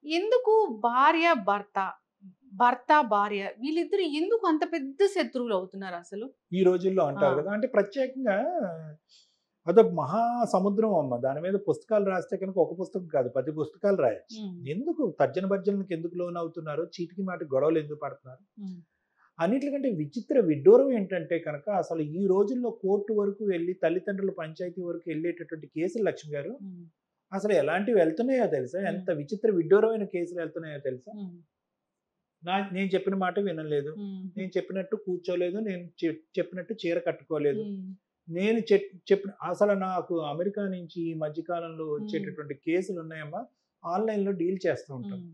ఎందుకు భార్య, భర్త, భర్త, భార్య వీళ్ళిద్దరు ఎందుకు అంత పెద్ద శత్రువులు అవుతున్నారు అసలు? ఈ రోజుల్లో అంటారు ఆ! కదా! అంటే ప్రత్యేకంగా అదొక మహా సముద్రం అమ్మ. దాని మీద పుస్తకాలు రాస్తే కనుక ఒక పుస్తకం కాదు 10 పుస్తకాలు రాయొచ్చు. హ్మ్. ఎందుకు తర్జన భర్జనలకు ఎందుకు లోనవుతున్నారు? చీటికి మాటికి గొడవలు ఎందుకు పడుతున్నారు? హ్మ్. అన్నిట్లకంటే విచిత్ర విడ్డూరం ఏంటంటే కనుక అసలు ఈ రోజుల్లో కోర్టు వరకు వెళ్లి తల్లిదండ్రుల పంచాయతీ వరకు వెళ్ళేటటువంటి కేసులు లక్ష్మి గారు హ్మ్. అసలు ఎలాంటివి వెళ్తున్నాయో తెలుసా? ఎంత విచిత్ర విడ్డూరమైన కేసులు వెళ్తున్నాయో తెలుసా? హ్మ్. నేను చెప్పిన మాట వినలేదు. హ్మ్. నేను చెప్పినట్టు కూర్చోలేదు. నేను చెప్పినట్టు చీర కట్టుకోలేదు. హ్మ్. నేను చెప్పిన అసలు నాకు అమెరికా నుంచి ఈ మధ్య కాలంలో హ్మ్. వచ్చేటటువంటి కేసులు ఉన్నాయమ్మా. ఆన్‌లైన్‌లో డీల్ చేస్తూ ఉంటాను. హ్మ్.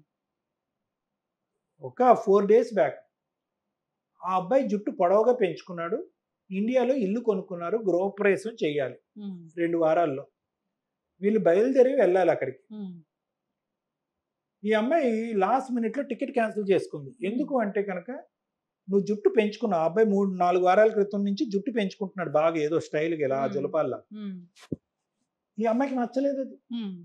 ఒక 4 డేస్ బ్యాక్ ఆ అబ్బాయి జుట్టు పొడవుగా పెంచుకున్నాడు. ఇండియాలో ఇల్లు కొనుక్కున్నారు. గృహప్రవేశం చేయాలి హ్మ్. 2 వారాల్లో. వీళ్ళు బయలుదేరి వెళ్ళాలి అక్కడికి. హ్మ్. ఈ అమ్మాయి లాస్ట్ మినిట్‌లో టికెట్ క్యాన్సిల్ చేసుకుంది. హ్మ్. ఎందుకు అంటే గనక నువ్వు జుట్టు పెంచుకున్నావు. ఆ అబ్బాయి 3, 4 వారాల క్రితం నుంచి జుట్టు పెంచుకుంటున్నాడు బాగా ఏదో స్టైల్‌గా ఇలా హ్మ్. జులపాల్లా. హ్మ్. ఈ అమ్మాయికి నచ్చలేదది. హ్మ్.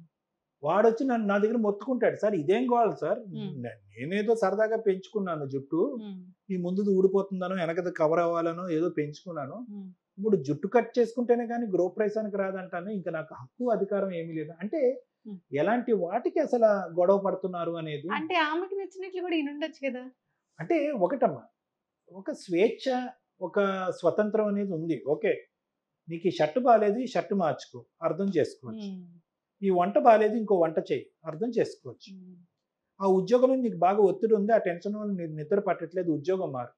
వాడొచ్చి నా దగ్గర మొత్తుకుంటాడు. సార్ ఇదేం గోల సార్. హ్మ్. నేనేదో సరదాగా పెంచుకున్నాను జుట్టు. హ్మ్. ఈ ముందుది ఊడిపోతుందనో, వెనకది కవర్ అవ్వాలనో ఏదో పెంచుకున్నాను. హ్మ్. ఇప్పుడు జుట్టు కట్ చేసుకుంటేనే గాని గృహప్రవేశానికి రాదంటాను. ఇంక నాకు హక్కు, అధికారం ఏమీ లేదు. అంటే హ్మ్. ఎలాంటి వాటికి అసల గొడవ పడుతున్నారు అనేది అంటే ఆమెకి నచ్చినట్లు కూడా ఈనుండొచ్చు కదా! అంటే ఒకటమ్మా. ఒక స్వేచ్ఛ, ఒక స్వతంత్రం అనేది ఉంది. ఓకే. నీకు ఈ షర్ట్ బాలేదు. ఈ షర్ట్ మార్చుకో. అర్థం చేసుకోవచ్చు. హ్మ్. ఈ వంట బాలేదు. ఇంకో వంట చెయ్యి. అర్థం చేసుకోవచ్చు. హ్మ్. ఆ ఉద్యోగంలో నీకు బాగా ఒత్తిడి ఉంది. ఆ టెన్షన్ వల్ల నీకు నిద్ర పట్టట్లేదు. ఉద్యోగం మారు.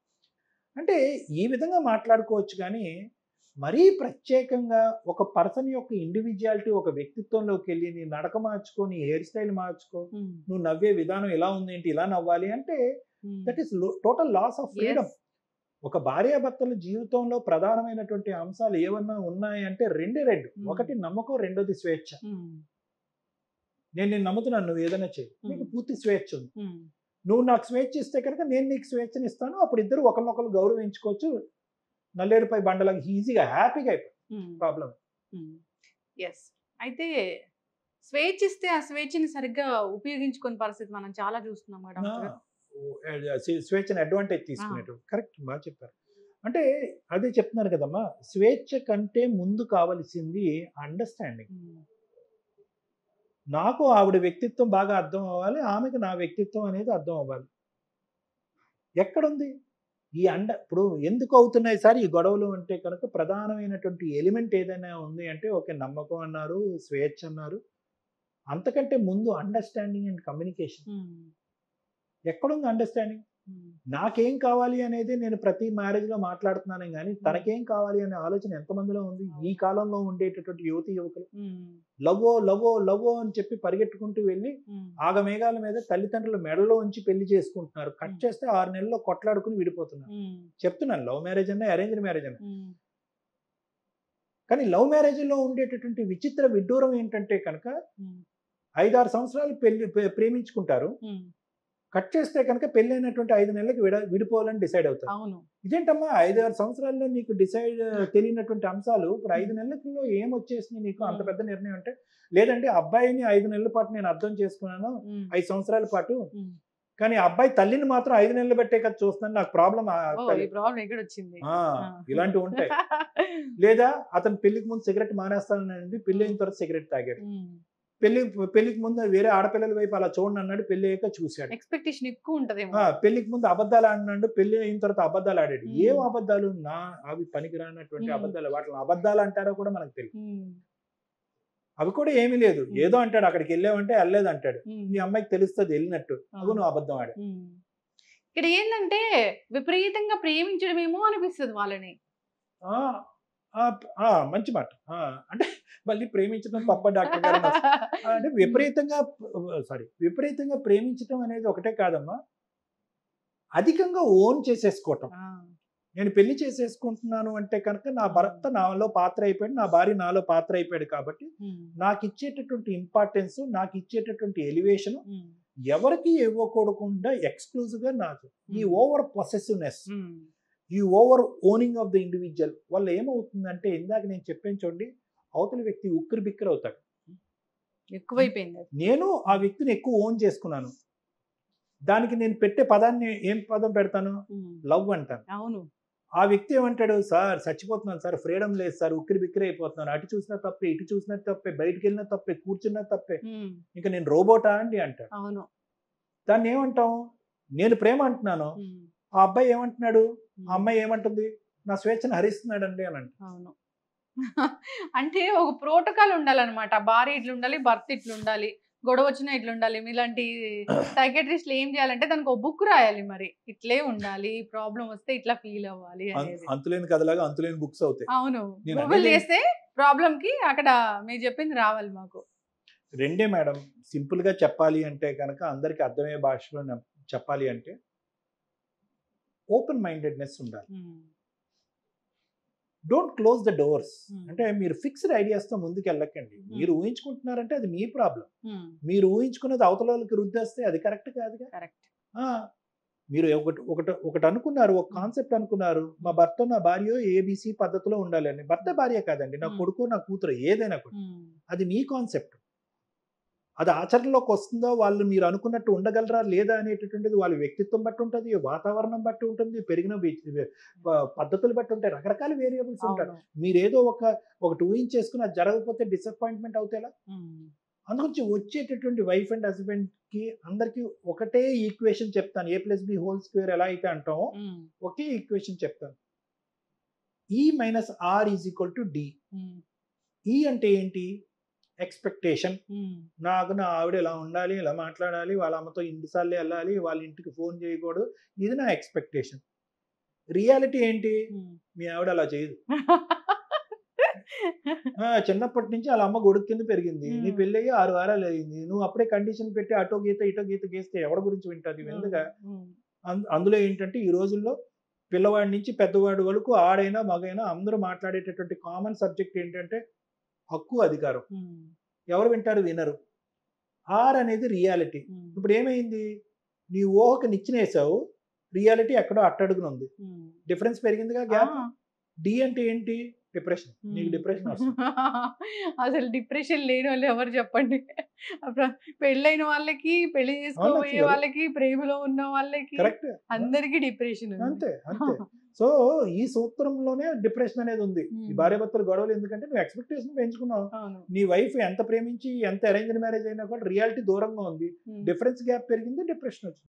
అంటే ఈ విధంగా మాట్లాడుకోవచ్చు గానీ, మరీ ప్రత్యేకంగా ఒక పర్సన్ యొక్క ఇండివిడ్యుయాలిటీ ఒక వ్యక్తిత్వంలోకెళ్ళి నీ నడక మార్చుకో, నీ హెయిర్ స్టైల్ మార్చుకో, హ్మ్. నువ్వు నవ్వే విధానం ఇలా ఉందేంటి, ఇలా నవ్వాలి అంటే hmm. That is total loss of freedom. Yes. ఒక భార్యాభర్తల జీవితంలో ప్రధానమైనటువంటి అంశాలు ఏమన్నా ఉన్నాయంటే రెండే 2. హ్మ్. ఒకటి నమ్మకం, రెండోది స్వేచ్ఛ. హ్మ్. నేను నిన్ను నమ్ముతున్నాను నువ్వు ఏదైనా చెయ్యి. నీకు హ్మ్. పూర్తి స్వేచ్ఛ ఉంది. హ్మ్. నువ్వు నాకు స్వేచ్ఛ ఇస్తే కనుక నేను నీకు స్వేచ్ఛనిస్తాను. అప్పుడు ఇద్దరు ఒకరినొకరు గౌరవించుకోవచ్చు. నల్లేరుపై బండలాగా ఈజీగా హ్యాపీగా అయిపోతుంది. హ్మ్. ప్రాబ్లమ్. హ్మ్. యెస్. అయితే స్వేచ్ఛ ఇస్తే ఆ స్వేచ్ఛని సరిగ్గా ఉపయోగించుకోని పరిస్థితి మనం చాలా చూస్తున్నాం కదా ఆ! డాక్టర్ గారు. స్వేచ్ఛని అడ్వాంటేజ్ ఆ! తీసుకునేటోడు. కరెక్ట్ చెప్పారు. అంటే అదే చెప్తున్నాను కదమ్మా! స్వేచ్ఛ కంటే ముందు కావాల్సింది అండర్‌స్టాండింగ్. హ్మ్. నాకు ఆవిడ వ్యక్తిత్వం బాగా అర్థం అవ్వాలి. ఆమెకు నా వ్యక్తిత్వం అనేది అర్థం అవ్వాలి. ఎక్కడుంది? ఇప్పుడు ఎందుకు అవుతున్నాయి సార్ ఈ గొడవలు అంటే కనుక ప్రధానమైనటువంటి ఎలిమెంట్ ఏదైనా ఉంది అంటే ఓకే. నమ్మకం అన్నారు, స్వేచ్ఛ అన్నారు. అంతకంటే ముందు అండర్‌స్టాండింగ్ అండ్ కమ్యూనికేషన్. హ్మ్. ఎక్కడుంది అండర్‌స్టాండింగ్? హ్మ్. నాకేం కావాలి అనేది నేను ప్రతి మ్యారేజ్‌లో మాట్లాడుతున్నానే గానీ, హ్మ్. తనకేం కావాలి అనే ఆలోచన ఎంతమందిలో ఉంది? ఈ అవును. కాలంలో ఉండేటటువంటి యువతీ యువకులు. హ్మ్. లవ్వో, లవ్వో, లవ్వో అని చెప్పి పరిగెట్టుకుంటూ వెళ్లి హ్మ్. ఆగమేఘాల మీద తల్లిదండ్రుల మెడలో ఉంచి పెళ్లి చేసుకుంటున్నారు. కట్ హ్మ్. చేస్తే 6 నెలల్లో కొట్లాడుకొని విడిపోతున్నారు. హ్మ్. చెప్తున్నాను లవ్ మ్యారేజ్ అన్నా, అరేంజ్డ్ మ్యారేజ్ అన్నా. హ్మ్. కానీ లవ్ మ్యారేజ్‌లో ఉండేటటువంటి విచిత్ర విడ్డూరం ఏంటంటే కనుక హ్మ్. 5, 6 సంవత్సరాలు ప్రేమించుకుంటారు. హ్మ్. కట్ చేస్తే కనుక పెళ్లైనటువంటి 5 నెలలకి విడిపోవాలని డిసైడ్ అవుతారు. అవును. ఇదేంటమ్మా 5, 6 సంవత్సరాల్లో నీకు తెలియనటువంటి అంశాలు ఇప్పుడు 5 నెలలలో ఏమొచ్చేసింది నీకు అంత హ్మ్. పెద్ద నిర్ణయం అంటే, లేదండి ఆ అబ్బాయిని 5 నెలల పాటు నేను అర్థం చేసుకున్నాను. హ్మ్. 5 సంవత్సరాల పాటు. హ్మ్. కానీ ఆ అబ్బాయి తల్లిని మాత్రం 5 నెలలు బట్టే కదా చూస్తున్నాను. నాకు ప్రాబ్లమ్ ఓహ్! ఈ ప్రాబ్లమ్ ఇక్కడొచ్చింది. ఆ! ఆ! ఇలాంటివుంటాయి. లేదా అతను పెళ్ళికి ముందు సిగరెట్ మానేస్తాననండి. పెళ్లయిన తర్వాత సిగరెట్ తాగాడు. హ్మ్. పెళ్లి పెళ్ళికి ముందు వేరే ఆడపిల్లల వైపు అలా చూడనన్నాడు. పెళ్ళయ్యాక చూసాడు. ఎక్స్‌పెక్టేషన్ ఎక్కువుంటదేమో. పెళ్ళికి ముందు అబద్ధాలు ఆడినాడు. పెళ్లి అయిన తర్వాత అబద్ధాలు ఆడాడు. ఏం హ్మ్. అబద్ధాలు? అవి పనికిరానటువంటి హ్మ్. అబద్ధాలు. వాటిని అబద్ధాలు అంటారో కూడా మనకు తెలీదు. హ్మ్. అవి కూడా ఏమీ లేదు. హ్మ్. ఏదో అంటాడు. అక్కడికెళ్ళావంటే ఎళ్ళలేదంటాడు. హ్మ్. ఈ అమ్మాయికి తెలుస్తది ఎళ్ళినట్టు. ఆ! అగో నువ్వు అబద్ధం ఆడావు. హ్మ్. ఇక్కడ ఏందంటే విపరీతంగా ప్రేమించడమేమో అనిపిస్తది వాళ్ళని. ఆ! మంచి మాట. అంటే మళ్ళీ ప్రేమించడం తప్ప డాక్టర్ గారని అంటే హ్మ్. విపరీతంగా ప్రేమించటం అనేది ఒకటే కాదమ్మా. అధికంగా ఓన్ చేసేసుకోవటం. ఆ! నేను పెళ్లి చేసేసుకుంటున్నాను అంటే కనుక నా భర్త హ్మ్. నాలో పాత్ర అయిపోయాడు. నా భార్య నాలో పాత్ర అయిపోయాడు కాబట్టి హ్మ్. నాకిచ్చేటటువంటి ఇంపార్టెన్స్, నాకిచ్చేటటువంటి ఎలివేషన్ హ్మ్. ఎవరికీ ఇవ్వకూడకుండా ఎక్స్‌క్లూజివ్‌గా నాకు. ఈ హ్మ్. ఓవర్ పొసెసివ్‌నెస్, హ్మ్. ఈ over owning of the individual వల్ల ఏమవుతుందంటే ఇందాక నేను చెప్పాను చూడండి, అవతలి వ్యక్తి ఉక్కిరిబిక్కిరి అవుతాడు. ఎక్కువైపోయింది అది. నేను ఆ వ్యక్తిని ఎక్కువ ఓన్ చేసుకున్నాను. దానికి నేను పెట్టే పదాన్ని ఏం పదం పెడతాను? లవ్ అంటాను. అవును. ఆ వ్యక్తి ఏమంటాడు? సార్ చచ్చిపోతున్నాను సార్, ఫ్రీడమ్ లేదు సార్, ఉక్కిరి బిక్కిరి అయిపోతున్నాను, అటు చూసినా తప్పే, ఇటు చూసినా తప్పే, బయటికి వెళ్ళినా తప్పే, కూర్చున్నా తప్పే, ఇంకా నేను రోబోటా అండి అంటాడు. అవును. దాన్ని ఏమంటాం? నేను ప్రేమ అంటున్నాను, ఆ అబ్బాయి ఏమంటున్నాడు? ఆ అమ్మాయి ఏమంటుంది? నా స్వేచ్ఛను హరిస్తున్నాడండి అని అంట. అవును. అంటే ఒక ప్రోటోకాల్ ఉండాలన్నమాట. భార్య ఇట్లుండాలి, భర్త ఇట్లుండాలి, గొడవ వచ్చినా ఇట్లుండాలి. మీలాంటి సైకియాట్రిస్టులు ఏం చేయాలంటే దానికి ఒక బుక్ రాయాలి మరి. ఇట్లే ఉండాలి, ప్రాబ్లమ్ వస్తే ఇట్లా ఫీల్ అవ్వాలి అనేది. అంతులేని కథలాగా అంతులేని బుక్స్ అవుతాయి. అవును. నేను గూగుల్ అనేది చేస్తే ప్రాబ్లమ్‌కి అక్కడ మీరు చెప్పింది రావాలి మాకు. రెండే మేడం. సింపుల్‌గా చెప్పాలి అంటే కనుక అందరికి అర్థమయ్యే భాషలో చెప్పాలి అంటే ఓపెన్ మైండెడ్‌నెస్ ఉండాలి. Don't close the doors. అంటే మీరు ఫిక్స్డ్ ఐడియాస్‌తో ముందుకు వెళ్ళకండి. మీరు ఊహించుకుంటున్నారంటే అది మీ ప్రాబ్లం. మీరు ఊహించుకున్నది అవతల వాళ్ళకి రుద్దేస్తే అది కరెక్ట్ కాదుగా. కరెక్ట్. ఆ! మీరు ఒకటి అనుకున్నారు, ఒక కాన్సెప్ట్ అనుకున్నారు. మా భర్త నా భార్య ఏబీసీ పద్ధతిలో ఉండాలి అని. భర్త భార్య కాదండి, నా కొడుకు నా కూతురు ఏదైనా కూడా. అది మీ కాన్సెప్ట్. అది ఆచరణలోకి వస్తుందో, వాళ్ళు మీరు అనుకున్నట్టు ఉండగలరా లేదా అనేటటువంటిది వాళ్ళ వ్యక్తిత్వం బట్టి ఉంటుంది, వాతావరణం బట్టి ఉంటుంది, పెరిగిన పద్ధతులు బట్టి ఉంటాయి, రకరకాల వేరియబుల్స్ ఉంటాయి. మీరేదో ఒకటి ఊహించేసుకుని అది జరగకపోతే డిసప్పాయింట్మెంట్ అవుతారా? అందుగురించి వచ్చేటటువంటి వైఫ్ అండ్ హస్బెండ్ కి అందరికి ఒకటే ఈక్వేషన్ చెప్తాను. A+B² ఎలా అయితే అంటామో ఒకే ఈక్వేషన్ చెప్తాను. E - R = D. E అంటే ఏంటి? ఎక్స్పెక్టేషన్. నాకు నా ఆవిడ ఇలా ఉండాలి, ఇలా మాట్లాడాలి, వాళ్ళ అమ్మతో ఇన్నిసార్లు వెళ్ళాలి, వాళ్ళ ఇంటికి ఫోన్ చేయకూడదు, ఇది నా ఎక్స్పెక్టేషన్. రియాలిటీ ఏంటి? మీ ఆవిడ అలా చేయదు. చిన్నప్పటి నుంచి వాళ్ళ అమ్మ గొడుగు కింద పెరిగింది. నీ పెళ్ళయ్యి 6 వారాలు అయింది. నువ్వు అప్పుడే కండిషన్ పెట్టి అటో గీత ఇటో గీత గీస్తే ఎవరి గురించి వింటది? విందుగా. అందులో ఏంటంటే ఈ రోజుల్లో పిల్లవాడి నుంచి పెద్దవాడి వరకు ఆడైనా మగైనా అందరూ మాట్లాడేటటువంటి కామన్ సబ్జెక్ట్ ఏంటంటే హక్కు, అధికారం. ఎవరు వింటారు? వినరు. ఆర్ అనేది రియాలిటీ. ఇప్పుడు ఏమైంది? నీ ఊహకు నిచ్చినేసావు, రియాలిటీ ఎక్కడో అట్టడుగున ఉంది. Difference పెరిగిందిగా, gap. డి అంటే ఏంటి? డిప్రెషన్. నీకు డిప్రెషన్ వస్తుంది. అసలు డిప్రెషన్ లేని వాళ్ళు ఎవరు చెప్పండి? పెళ్ళైన వాళ్ళకి, పెళ్లి చేసుకోబోయే వాళ్ళకి, ప్రేమలో ఉన్న వాళ్ళకి అందరికి డిప్రెషన్ అంతే అంతే. సో ఈ సూత్రంలోనే డిప్రెషన్ అనేది ఉంది. ఈ భార్యాభర్తల గొడవలు ఎందుకంటే నువ్వు ఎక్స్పెక్టేషన్ పెంచుకున్నావు. నీ వైఫ్ ఎంత ప్రేమించి ఎంత అరేంజ్డ్ మ్యారేజ్ అయినా కూడా రియాలిటీ దూరంగా ఉంది, డిఫరెన్స్ గ్యాప్ పెరిగింది, డిప్రెషన్ వచ్చింది.